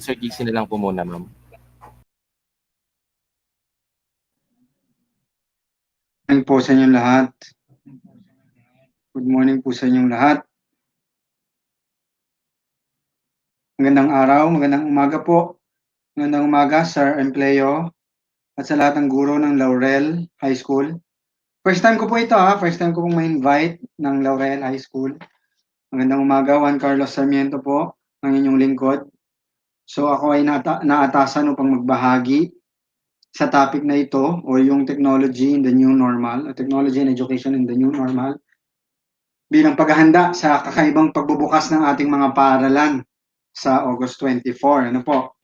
Sir GC na lang po muna, ma'am. Good morning po sa inyong lahat. Good morning po sa inyong lahat. Magandang araw, magandang umaga po. Magandang umaga, Sir Empleo, at sa lahat ng guro ng Laurel High School. First time ko po ito first time ko pong ma-invite ng Laurel High School. Magandang umaga, Juan Carlos Sarmiento po, ang inyong lingkod. So ako ay naatasan upang magbahagi sa topic na ito o yung technology in the new normal, technology and education in the new normal, bilang paghahanda sa kakaibang pagbubukas ng ating mga paaralan sa August 24. Ano po?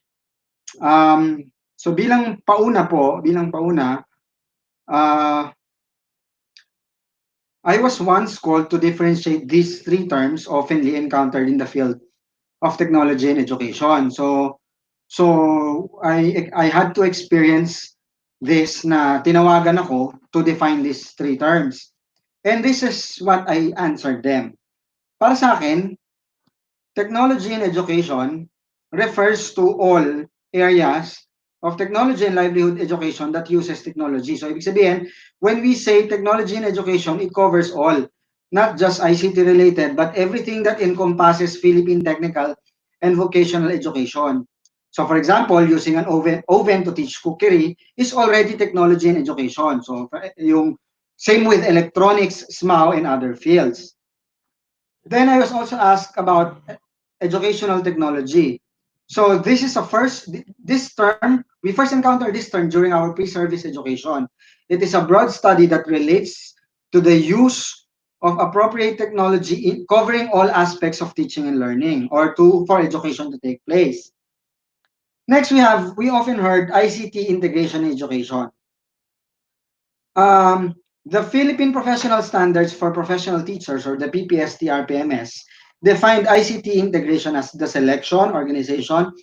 So bilang pauna, I was once called to differentiate these three terms oftenly encountered in the field of technology and education. So I had to experience this na tinawagan ako to define these three terms. And this is what I answered them. Para sa akin, technology and education refers to all areas of technology and livelihood education that uses technology. So, ibig sabihin, when we say technology and education, it covers all, not just ICT related, but everything that encompasses Philippine technical and vocational education. So, for example, using an oven to teach cookery is already technology and education. So, yung same with electronics, SMAO, and other fields. Then I was also asked about educational technology. So this term, we first encountered this term during our pre-service education. It is a broad study that relates to the use of appropriate technology covering all aspects of teaching and learning or for education to take place. Next, we often heard ICT integration in education. The Philippine Professional Standards for Professional Teachers, or the PPST-RPMS, defined ICT integration as the selection, organization,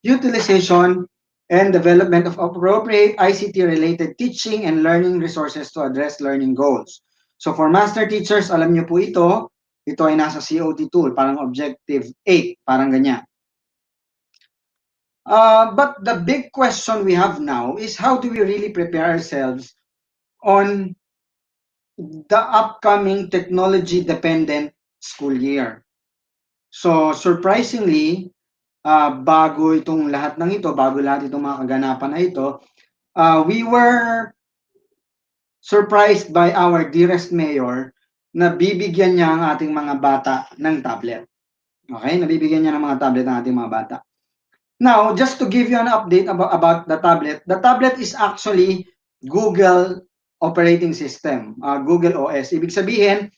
utilization, and development of appropriate ICT-related teaching and learning resources to address learning goals. So for master teachers, alam niyo po ito ay nasa COT tool, parang Objective 8, parang ganyan. But the big question we have now is how do we really prepare ourselves on the upcoming technology-dependent school year? So surprisingly, bago lahat itong mga kaganapan na ito, we were surprised by our dearest mayor na bibigyan niya ang ating mga bata ng tablet. Okay? Nabibigyan niya ng mga tablet ang ating mga bata. Now, just to give you an update about the tablet is actually Google operating system, Google OS. Ibig sabihin,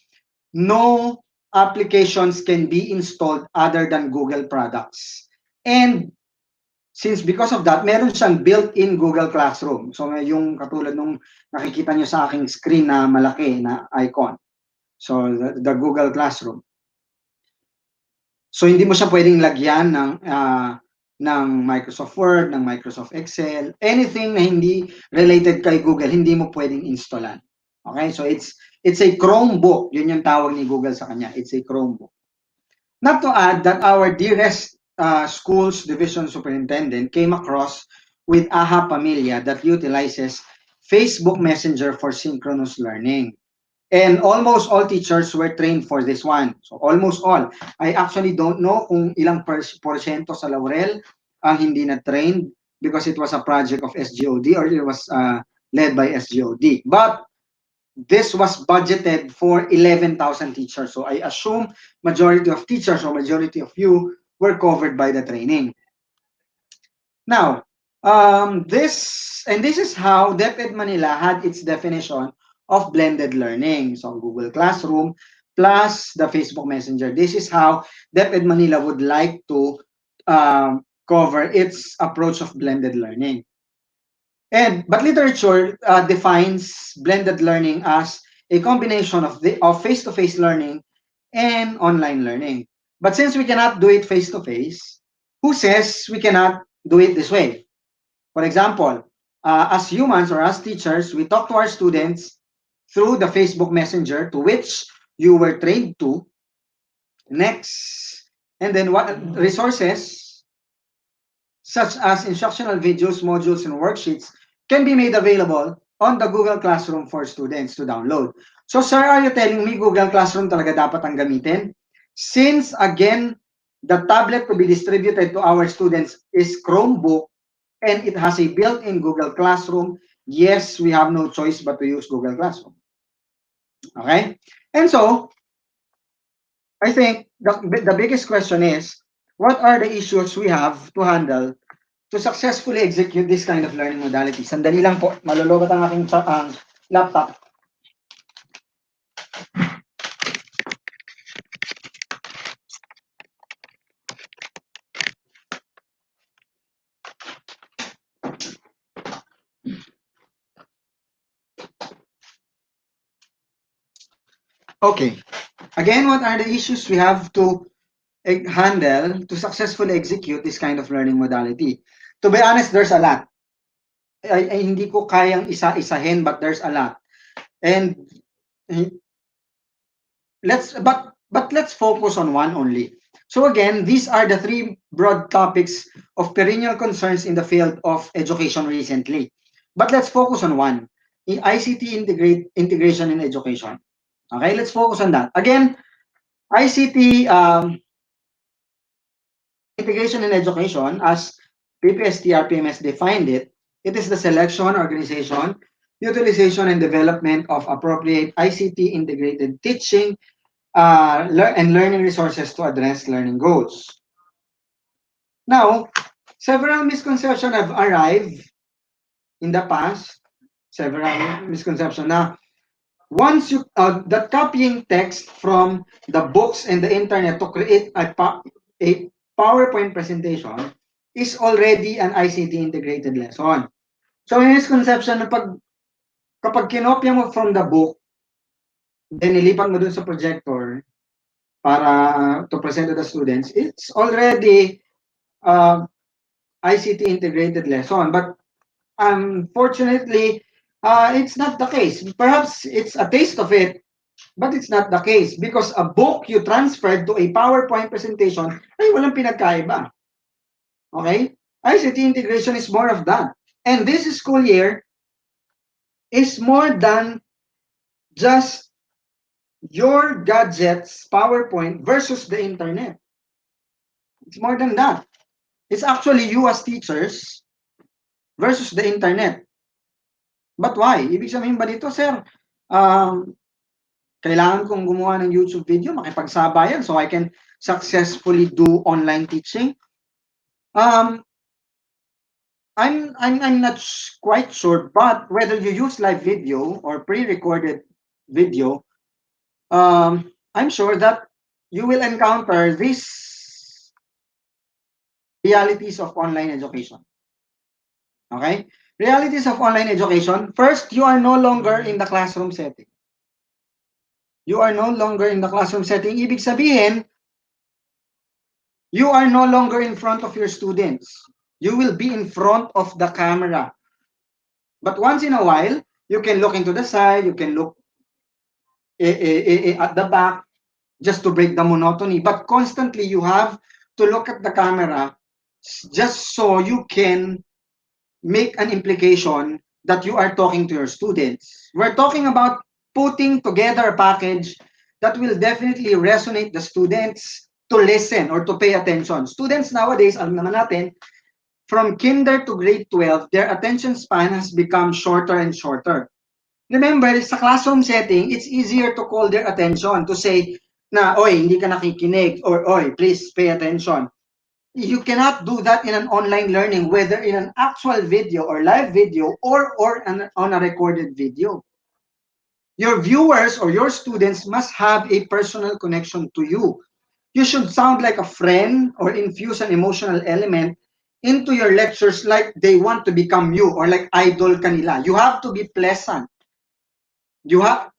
no applications can be installed other than Google products. And because of that, meron siyang built-in Google Classroom. So yung katulad nung nakikita nyo sa aking screen na malaki na icon. So the Google Classroom. So hindi mo siya pwedeng lagyan ng Microsoft Word, ng Microsoft Excel, anything na hindi related kay Google, hindi mo pwedeng installan. Okay? So it's a Chromebook. Yun yung tawag ni Google sa kanya. It's a Chromebook. Not to add that our dearest school's division superintendent came across with AHA Pamilya that utilizes Facebook Messenger for synchronous learning. And almost all teachers were trained for this one. So almost all. I actually don't know kung ilang porsyento sa Laurel ang hindi na trained because it was a project of SGOD or it was led by SGOD. But this was budgeted for 11,000 teachers. So I assume majority of teachers or majority of you were covered by the training. Now, this is how DepEd Manila had its definition of blended learning. So Google Classroom plus the Facebook Messenger. This is how DepEd Manila would like to cover its approach of blended learning. But literature defines blended learning as a combination of face-to-face learning and online learning. But since we cannot do it face-to-face, who says we cannot do it this way? For example, as humans or as teachers, we talk to our students through the Facebook Messenger to which you were trained to. Next, and then what resources such as instructional videos, modules, and worksheets, can be made available on the Google Classroom for students to download. So, sir, are you telling me Google Classroom talaga dapat ang gamitin? Since, again, the tablet to be distributed to our students is Chromebook and it has a built-in Google Classroom, yes, we have no choice but to use Google Classroom. Okay? And so, I think the biggest question is, what are the issues we have to handle to successfully execute this kind of learning modality? Sandali lang po, malulobot ang aking laptop. Okay. Again, what are the issues we have to handle to successfully execute this kind of learning modality? To be honest, there's a lot. Ay hindi ko kayang isa-isahin, but there's a lot. And let's focus on one only. So again, these are the three broad topics of perennial concerns in the field of education recently. But let's focus on one, ICT integration in education. Okay, let's focus on that. Again, ICT integration in education, as PPST-RPMS defined it, it is the selection, organization, utilization, and development of appropriate ICT integrated teaching and learning resources to address learning goals. Now, several misconceptions have arrived in the past, several misconceptions. Now, once you, that copying text from the books and the internet to create a PowerPoint presentation is already an ICT integrated lesson. So, may misconception na kapag kinopya mo from the book, then nilipat mo dun sa projector, para to present to the students, it's already ICT integrated lesson. But unfortunately, it's not the case. Perhaps it's a taste of it, but it's not the case because a book you transferred to a PowerPoint presentation ay walang pinagkaiba. Okay? ICT integration is more of that. And this school year is more than just your gadgets, PowerPoint versus the internet. It's more than that. It's actually you as teachers versus the internet. But why? Ibig sabihin ba dito, sir, kailangan kong gumawa ng YouTube video, makipagsabayan so I can successfully do online teaching? I'm not quite sure, but whether you use live video or pre-recorded video, I'm sure that you will encounter these realities of online education. Okay? Realities of online education. First, you are no longer in the classroom setting. You are no longer in the classroom setting. Ibig sabihin, you are no longer in front of your students. You will be in front of the camera. But once in a while, you can look into the side, you can look at the back, just to break the monotony. But constantly, you have to look at the camera just so you can make an implication that you are talking to your students. We're talking about putting together a package that will definitely resonate the students to listen or to pay attention. Students nowadays, alam naman natin, from kinder to grade 12, their attention span has become shorter and shorter. Remember, sa classroom setting, it's easier to call their attention, to say na, oy, hindi ka nakikinig, or oy, please pay attention. You cannot do that in an online learning, whether in an actual video or live video or on a recorded video. Your viewers or your students must have a personal connection to you. You should sound like a friend or infuse an emotional element into your lectures like they want to become you or like idol kanila. You have to be pleasant. You have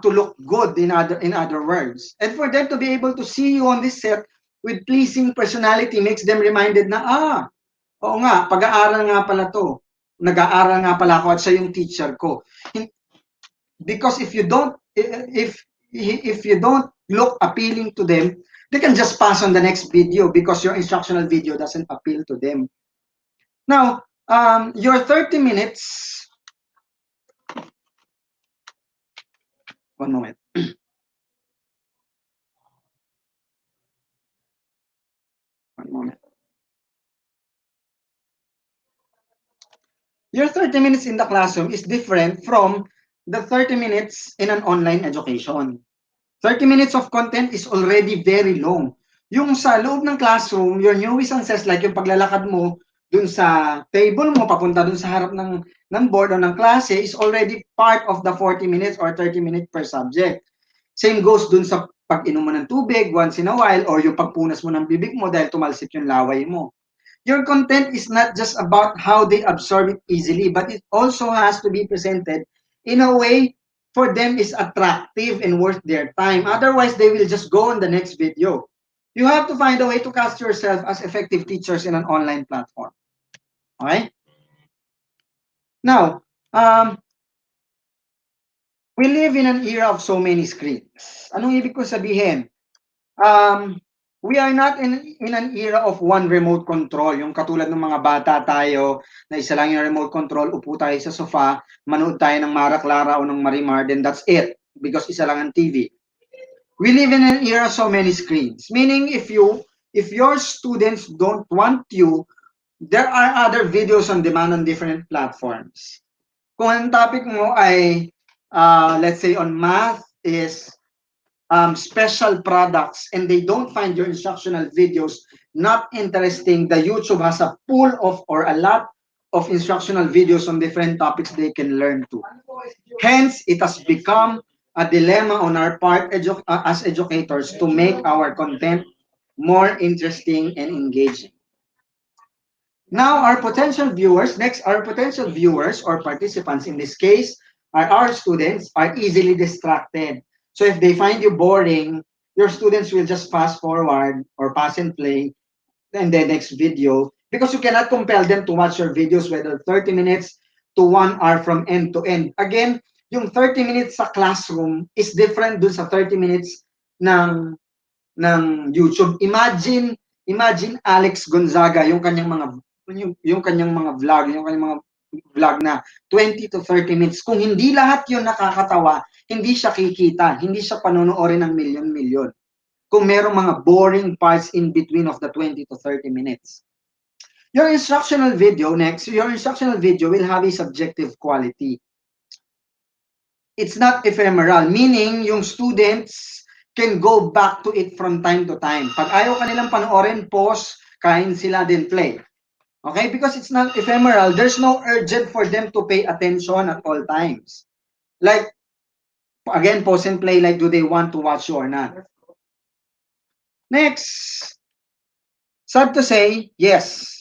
to look good, in other words. And for them to be able to see you on this set with pleasing personality makes them reminded na, oo nga, pag-aaral nga pala to. Nag-aaral nga pala ako at siya yung teacher ko. Because if you don't look appealing to them, they can just pass on the next video because your instructional video doesn't appeal to them. Now, your 30 minutes, one moment. One moment. Your 30 minutes in the classroom is different from the 30 minutes in an online education. 30 minutes of content is already very long. Yung sa loob ng classroom, your nuisances like yung paglalakad mo dun sa table mo papunta dun sa harap ng board o ng klase is already part of the 40 minutes or 30 minutes per subject. Same goes dun sa pag-inom mo ng tubig once in a while or yung pagpunas mo ng bibig mo dahil tumalsik yung laway mo. Your content is not just about how they absorb it easily, but it also has to be presented in a way for them is attractive and worth their time. Otherwise, they will just go on the next video. You have to find a way to cast yourself as effective teachers in an online platform. Okay? Now, we live in an era of so many screens. Anong ibig ko sabihin? We are not in an era of one remote control. Yung katulad ng mga bata tayo, na isa lang yung remote control, upo tayo sa sofa, manood tayo ng Mara Clara o ng Marimar, then that's it. Because isa lang ang TV. We live in an era of so many screens. Meaning, if your students don't want you, there are other videos on demand on different platforms. Kung ang topic mo ay, let's say on math is special products and they don't find your instructional videos not interesting, the YouTube has a pool of or a lot of instructional videos on different topics they can learn to. Hence, it has become a dilemma on our part as educators to make our content more interesting and engaging. Now, our potential viewers, next, our potential viewers or participants in this case are our students are easily distracted. So if they find you boring, your students will just fast forward or pass and play and the next video because you cannot compel them to watch your videos whether 30 minutes to 1 hour from end to end. Again, yung 30 minutes sa classroom is different dun sa 30 minutes ng YouTube. Imagine Alex Gonzaga, yung kanyang mga vlog, yung kanyang mga vlog na 20 to 30 minutes. Kung hindi lahat yun nakakatawa, hindi siya kikita, hindi siya panonoorin ng milyon-milyon. Kung merong mga boring parts in between of the 20 to 30 minutes. Your instructional video will have a subjective quality. It's not ephemeral, meaning yung students can go back to it from time to time. Pag ayaw kanilang panoorin, pause, kain sila, then play. Okay? Because it's not ephemeral, there's no urgent for them to pay attention at all times. Like, again, pause and play, like, do they want to watch you or not? Next, sad to say, yes,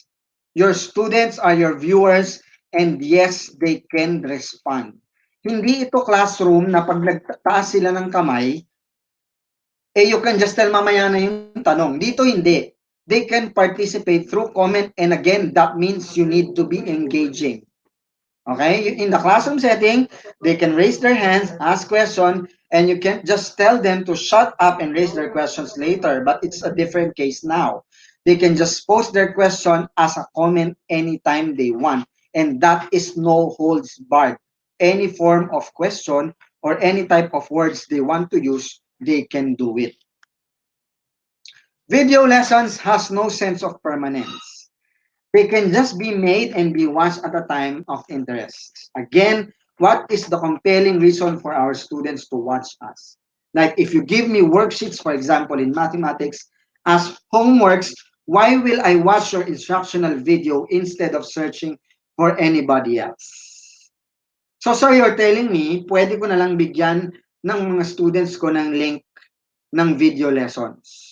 your students are your viewers and yes, they can respond. Hindi ito classroom na pag nagtaas sila ng kamay, you can just tell mamaya na yung tanong. Dito hindi. They can participate through comment and again, that means you need to be engaging. Okay? In the classroom setting, they can raise their hands, ask questions, and you can just tell them to shut up and raise their questions later. But it's a different case now. They can just post their question as a comment anytime they want. And that is no holds barred. Any form of question or any type of words they want to use, they can do it. Video lessons has no sense of permanence. They can just be made and be watched at a time of interest. Again, what is the compelling reason for our students to watch us? Like if you give me worksheets, for example, in mathematics, as homeworks, why will I watch your instructional video instead of searching for anybody else? So you're telling me, pwede ko na lang bigyan ng mga students ko ng link ng video lessons.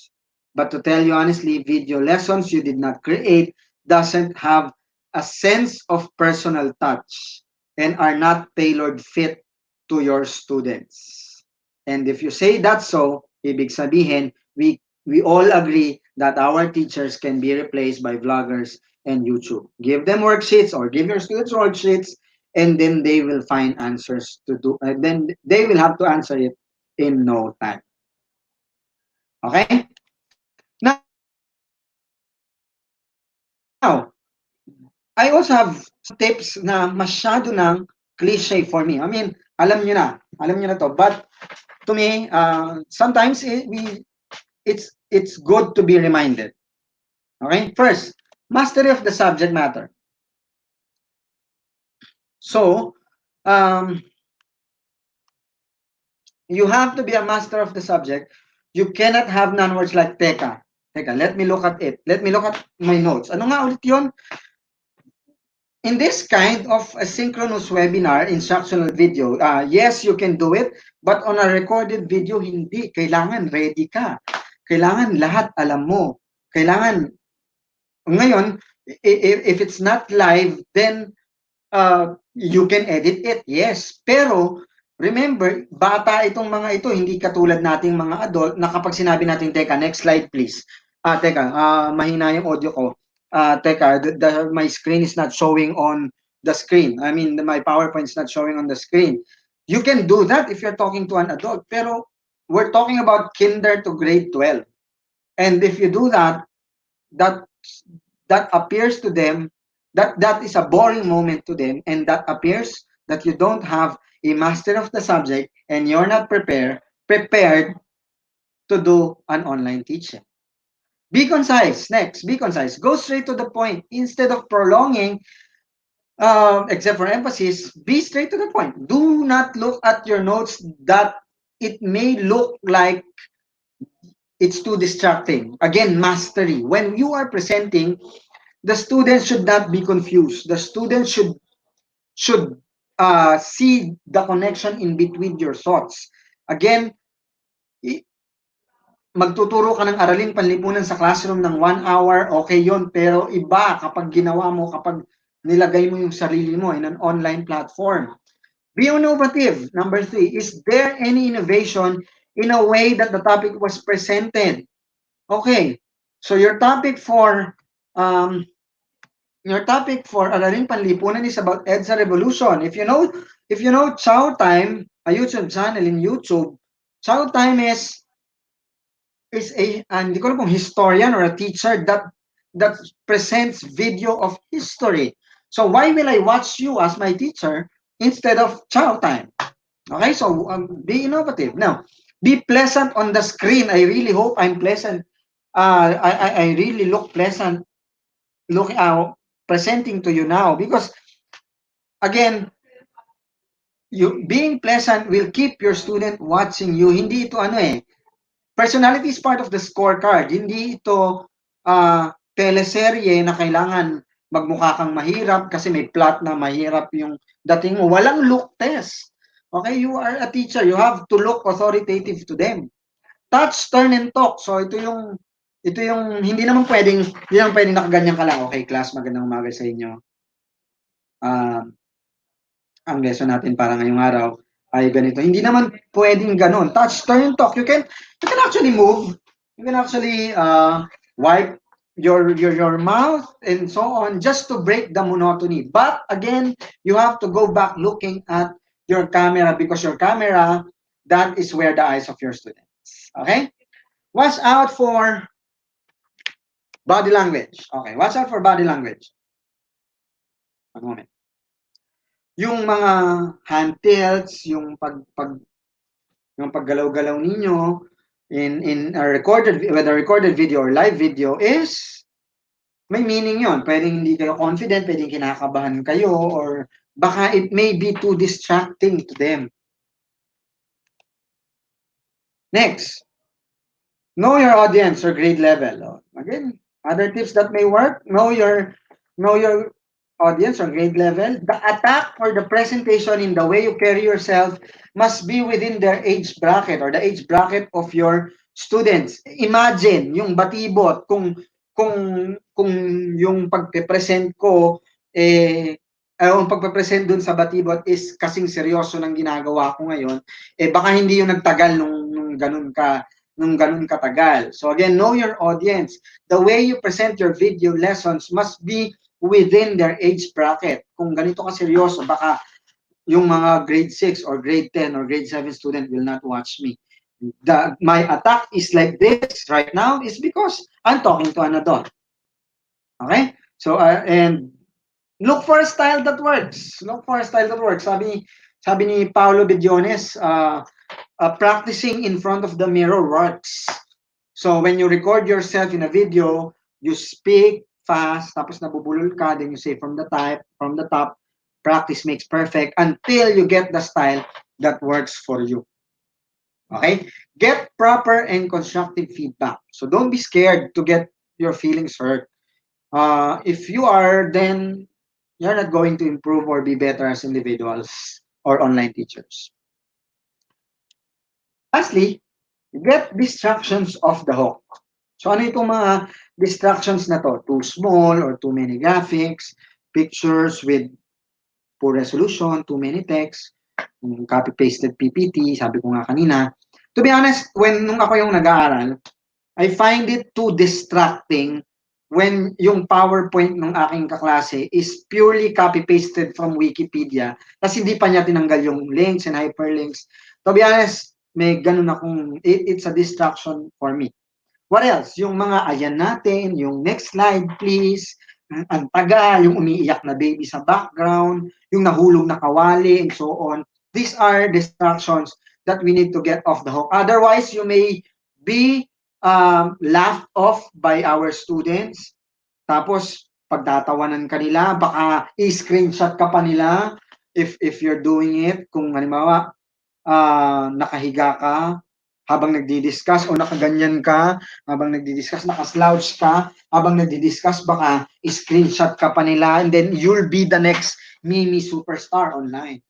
But to tell you honestly, video lessons you did not create doesn't have a sense of personal touch and are not tailored fit to your students. And if you say that so, ibig sabihin, we all agree that our teachers can be replaced by vloggers and YouTube. Give them worksheets or give your students worksheets and then they will find answers to do, then they will have to answer it in no time. Okay? Now, I also have tips na masyado ng cliche for me. I mean, alam nyo na to. But to me, sometimes it's good to be reminded. Okay? First, mastery of the subject matter. So, you have to be a master of the subject. You cannot have non-words like teka, let me look at it. Let me look at my notes. Ano nga ulit yun? In this kind of asynchronous webinar, instructional video, yes, you can do it, but on a recorded video, hindi. Kailangan ready ka. Kailangan lahat alam mo. Kailangan, ngayon, if it's not live, then you can edit it, yes. Pero, remember, bata itong mga ito, hindi katulad nating mga adult na kapag sinabi natin, teka, next slide please. Mahina yung audio ko. My screen is not showing on the screen. I mean, my PowerPoint is not showing on the screen. You can do that if you're talking to an adult. Pero, we're talking about kinder to grade 12. And if you do that, that appears to them that is a boring moment to them, and that appears that you don't have a master of the subject and you're not prepared to do an online teaching. Be concise. Next, be concise. Go straight to the point. Instead of prolonging, except for emphasis, be straight to the point. Do not look at your notes that it may look like it's too distracting. Again, mastery. When you are presenting, the students should not be confused. The students should see the connection in between your thoughts. Again, magtuturo ka ng araling panlipunan sa classroom ng 1 hour, okay yon. Pero iba kapag ginawa mo, kapag nilagay mo yung sarili mo in an online platform. Be innovative. Number 3, is there any innovation in a way that the topic was presented? Okay, so your topic for Araling Panlipunan is about EDSA Revolution. If you know Chow Time, a YouTube channel in YouTube, Chow Time is a hindi ko alam kung historian or a teacher that presents video of history. So why will I watch you as my teacher instead of Chow Time? Okay, so be innovative. Now, be pleasant on the screen. I really hope I'm pleasant. I really look pleasant presenting to you now, because again, being pleasant will keep your student watching you. Hindi ito personality is part of the scorecard. Hindi ito teleserye na kailangan magmukha kang mahirap kasi may plot na mahirap yung dating mo. Walang look test. Okay, you are a teacher. You have to look authoritative to them. Touch, turn, and talk. So ito yung hindi naman pwedeng nakaganyan ka lang. Okay, class, magandang umaga sa inyo. Ang lesson natin para ngayong araw ay ganito. Hindi naman pwedeng ganun. Touch, turn, talk. You can actually move. You can actually wipe your mouth and so on, just to break the monotony. But again, you have to go back looking at your camera, because your camera, that is where the eyes of your students. Okay? Watch out for body language. Okay, watch out for body language. One moment. Yung mga hand tilts, yung paggalaw-galaw ninyo in a recorded, whether recorded video or live video, is may meaning yon. Pwedeng hindi kayo confident, pwedeng kinakabahan kayo, or baka it may be too distracting to them. Next, know your audience or grade level. Again, other tips that may work: know your audience or grade level. The attack or the presentation in the way you carry yourself must be within their age bracket or the age bracket of your students. Imagine yung batibot, kung yung pagpe-present ko yung pagpe-present dun sa batibot is kasing seryoso ng ginagawa ko ngayon, baka hindi yung nagtagal nung ganun katagal. So again, know your audience. The way you present your video lessons must be within their age bracket. Kung ganito ka seryoso, baka yung mga grade 6 or grade 10 or grade 7 student will not watch me. My attack is like this right now is because I'm talking to an adult. Okay? So, and look for a style that works. Look for a style that works. Sabi ni Paolo Bediones, practicing in front of the mirror works. So when you record yourself in a video, you speak fast, tapos nabubulol ka, then you say from the top, practice makes perfect until you get the style that works for you. Okay? Get proper and constructive feedback. So don't be scared to get your feelings hurt. If you are, then you're not going to improve or be better as individuals or online teachers. Lastly, get distractions off the hook. So ano itong mga distractions na to? Too small or too many graphics, pictures with poor resolution, too many text, copy-pasted PPT, sabi ko nga kanina. To be honest, nung ako yung nag-aaral, I find it too distracting when yung PowerPoint ng aking kaklase is purely copy-pasted from Wikipedia, tapos hindi pa niya tinanggal yung links and hyperlinks. To be honest, may ganun akong, it's a distraction for me. What else? Yung mga ayan natin, yung next slide please, ang tagal, yung umiiyak na baby sa background, yung nahulog na kawali, and so on. These are distractions that we need to get off the hook. Otherwise, you may be laughed off by our students. Tapos, pagtatawanan ka nila, baka i-screenshot ka pa nila if you're doing it. Kung halimbawa, nakahiga ka habang nagdi-discuss o nakaganyan ka habang nagdi-discuss, nakaslouch ka habang nagdi-discuss, baka i-screenshot ka pa nila and then you'll be the next mini superstar online.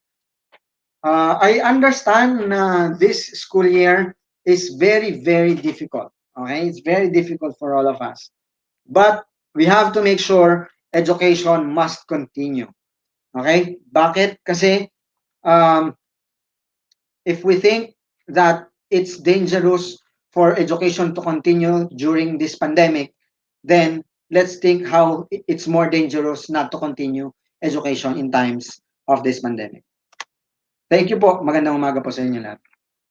I understand na this school year is very, very difficult. Okay? It's very difficult for all of us. But we have to make sure education must continue. Okay? Bakit? Kasi if we think that it's dangerous for education to continue during this pandemic, then let's think how it's more dangerous not to continue education in times of this pandemic. Thank you po. Magandang umaga po sa inyo lahat.